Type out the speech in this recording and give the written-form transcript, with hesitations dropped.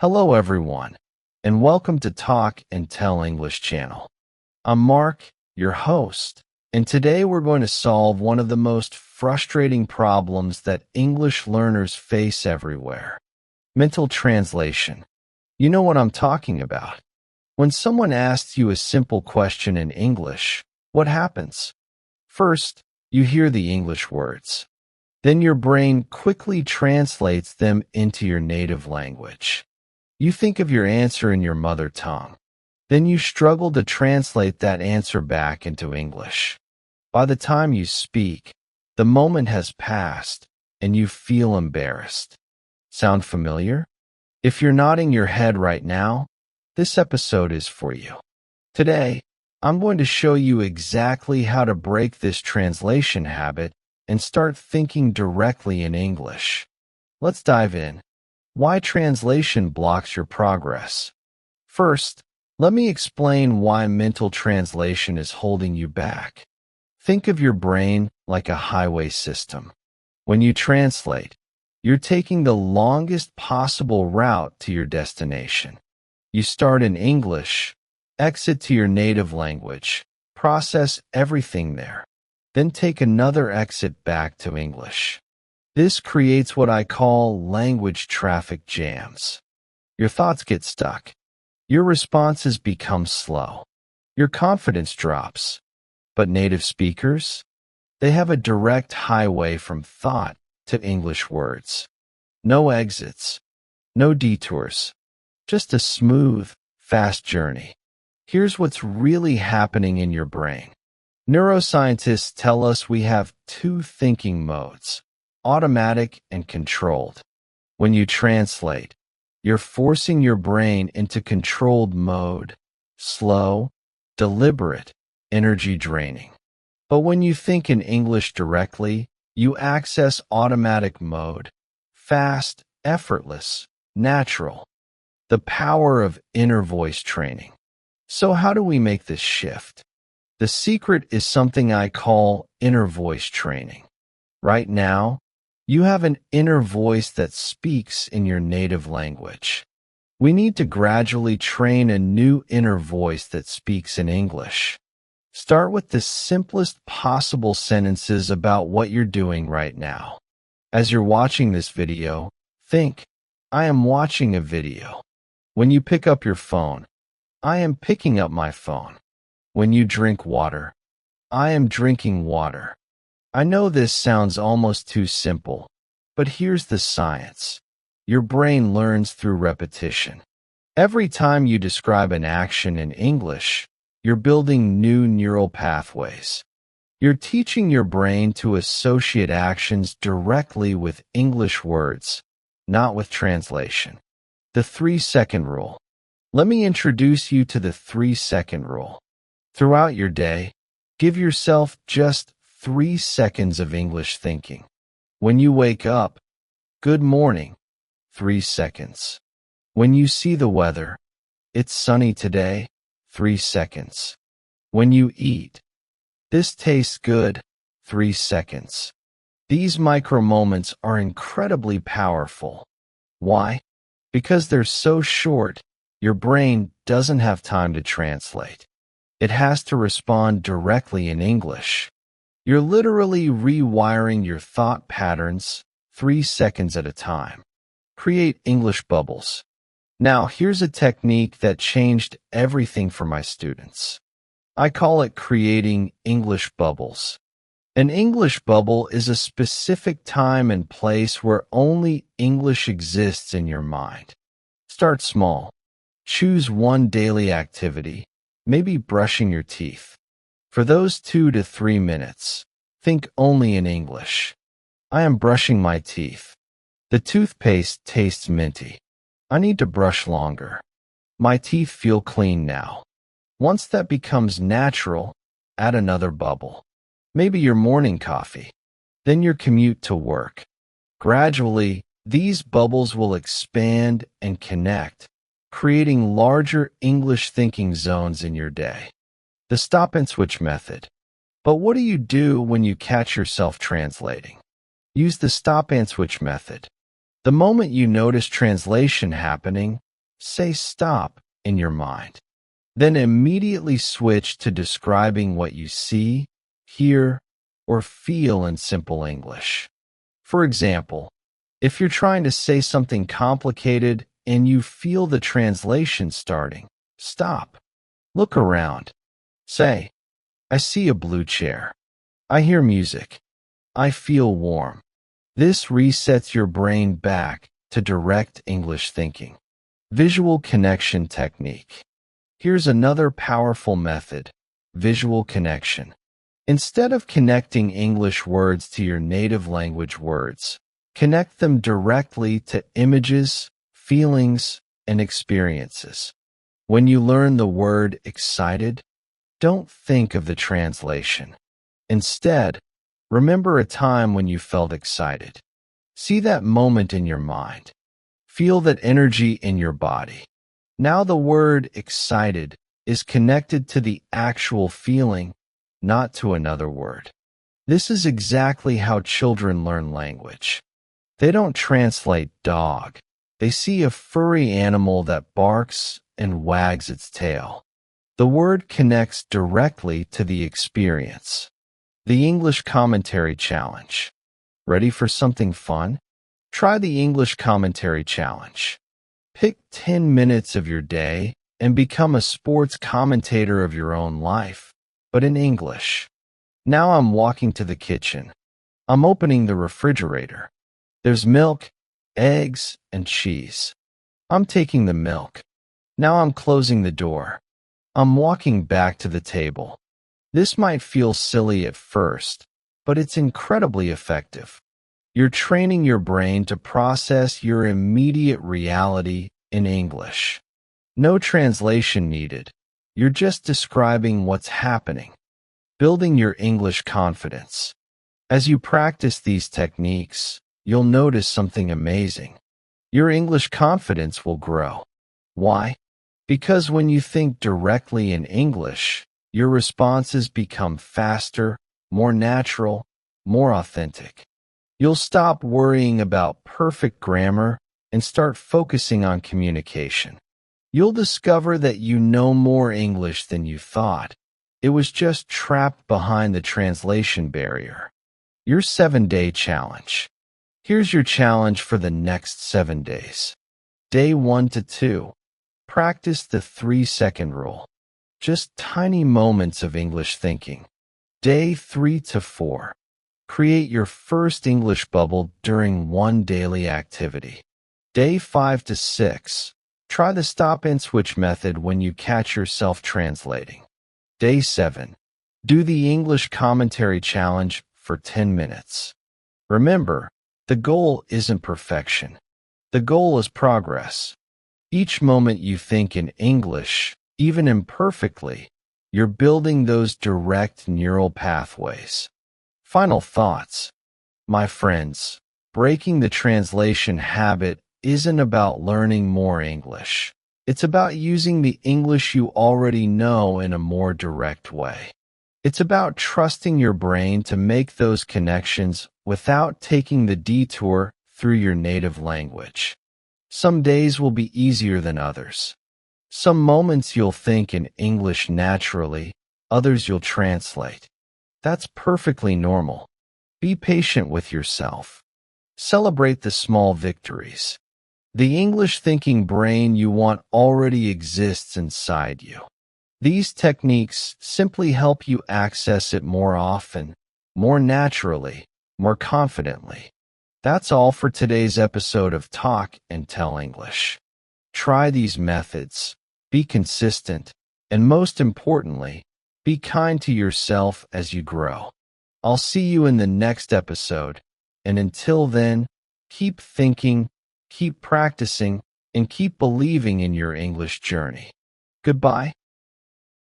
Hello everyone, and welcome to Talk and Tell English channel. I'm Mark, your host, and today we're going to solve one of the most frustrating problems that English learners face everywhere. Mental translation. You know what I'm talking about. When someone asks you a simple question in English, what happens? First, you hear the English words. Then your brain quickly translates them into your native language. You think of your answer in your mother tongue. Then you struggle to translate that answer back into English. By the time you speak, the moment has passed and you feel embarrassed. Sound familiar? If you're nodding your head right now, this episode is for you. Today, I'm going to show you exactly how to break this translation habit and start thinking directly in English. Let's dive in. Why translation blocks your progress. First, let me explain why mental translation is holding you back. Think of your brain like a highway system. When you translate, you're taking the longest possible route to your destination. You start in English, exit to your native language, process everything there, then take another exit back to English. This creates what I call language traffic jams. Your thoughts get stuck. Your responses become slow. Your confidence drops. But native speakers? They have a direct highway from thought to English words. No exits. No detours. Just a smooth, fast journey. Here's what's really happening in your brain. Neuroscientists tell us we have two thinking modes. Automatic and controlled. When you translate, you're forcing your brain into controlled mode, slow, deliberate, energy draining. But when you think in English directly, you access automatic mode, fast, effortless, natural. The power of inner voice training. So how do we make this shift? The secret is something I call inner voice training. Right now, you have an inner voice that speaks in your native language. We need to gradually train a new inner voice that speaks in English. Start with the simplest possible sentences about what you're doing right now. As you're watching this video, think, I am watching a video. When you pick up your phone, I am picking up my phone. When you drink water, I am drinking water. I know this sounds almost too simple, but here's the science. Your brain learns through repetition. Every time you describe an action in English, you're building new neural pathways. You're teaching your brain to associate actions directly with English words, not with translation. The 3-second rule. Let me introduce you to the 3-second rule. Throughout your day, give yourself just 3 seconds of English thinking. When you wake up, good morning, 3 seconds. When you see the weather, it's sunny today, 3 seconds. When you eat, this tastes good, 3 seconds. These micro moments are incredibly powerful. Why? Because they're so short, your brain doesn't have time to translate. It has to respond directly in English. You're literally rewiring your thought patterns 3 seconds at a time. Create English bubbles. Now, here's a technique that changed everything for my students. I call it creating English bubbles. An English bubble is a specific time and place where only English exists in your mind. Start small. Choose one daily activity, maybe brushing your teeth. For those 2 to 3 minutes, think only in English. I am brushing my teeth. The toothpaste tastes minty. I need to brush longer. My teeth feel clean now. Once that becomes natural, add another bubble. Maybe your morning coffee, then your commute to work. Gradually, these bubbles will expand and connect, creating larger English thinking zones in your day. The stop and switch method. But what do you do when you catch yourself translating? Use the stop and switch method. The moment you notice translation happening, say stop in your mind. Then immediately switch to describing what you see, hear, or feel in simple English. For example, if you're trying to say something complicated and you feel the translation starting, stop. Look around. Say, I see a blue chair. I hear music. I feel warm. This resets your brain back to direct English thinking. Visual connection technique. Here's another powerful method, visual connection. Instead of connecting English words to your native language words, connect them directly to images, feelings, and experiences. When you learn the word excited, don't think of the translation. Instead, remember a time when you felt excited. See that moment in your mind. Feel that energy in your body. Now the word excited is connected to the actual feeling, not to another word. This is exactly how children learn language. They don't translate dog. They see a furry animal that barks and wags its tail. The word connects directly to the experience. The English Commentary Challenge. Ready for something fun? Try the English Commentary Challenge. Pick 10 minutes of your day and become a sports commentator of your own life, but in English. Now I'm walking to the kitchen. I'm opening the refrigerator. There's milk, eggs, and cheese. I'm taking the milk. Now I'm closing the door. I'm walking back to the table. This might feel silly at first, but it's incredibly effective. You're training your brain to process your immediate reality in English. No translation needed. You're just describing what's happening, building your English confidence. As you practice these techniques, you'll notice something amazing. Your English confidence will grow. Why? Because when you think directly in English, your responses become faster, more natural, more authentic. You'll stop worrying about perfect grammar and start focusing on communication. You'll discover that you know more English than you thought. It was just trapped behind the translation barrier. Your 7-day challenge. Here's your challenge for the next 7 days. Day 1 to 2. Practice the 3-second rule. Just tiny moments of English thinking. Day 3 to 4. Create your first English bubble during one daily activity. Day 5 to 6. Try the stop and switch method when you catch yourself translating. Day 7. Do the English Commentary Challenge for 10 minutes. Remember, the goal isn't perfection. The goal is progress. Each moment you think in English, even imperfectly, you're building those direct neural pathways. Final thoughts. My friends, breaking the translation habit isn't about learning more English. It's about using the English you already know in a more direct way. It's about trusting your brain to make those connections without taking the detour through your native language. Some days will be easier than others. Some moments you'll think in English naturally, others you'll translate. That's perfectly normal. Be patient with yourself. Celebrate the small victories. The English-thinking brain you want already exists inside you. These techniques simply help you access it more often, more naturally, more confidently. That's all for today's episode of Talk and Tell English. Try these methods, be consistent, and most importantly, be kind to yourself as you grow. I'll see you in the next episode, and until then, keep thinking, keep practicing, and keep believing in your English journey. Goodbye.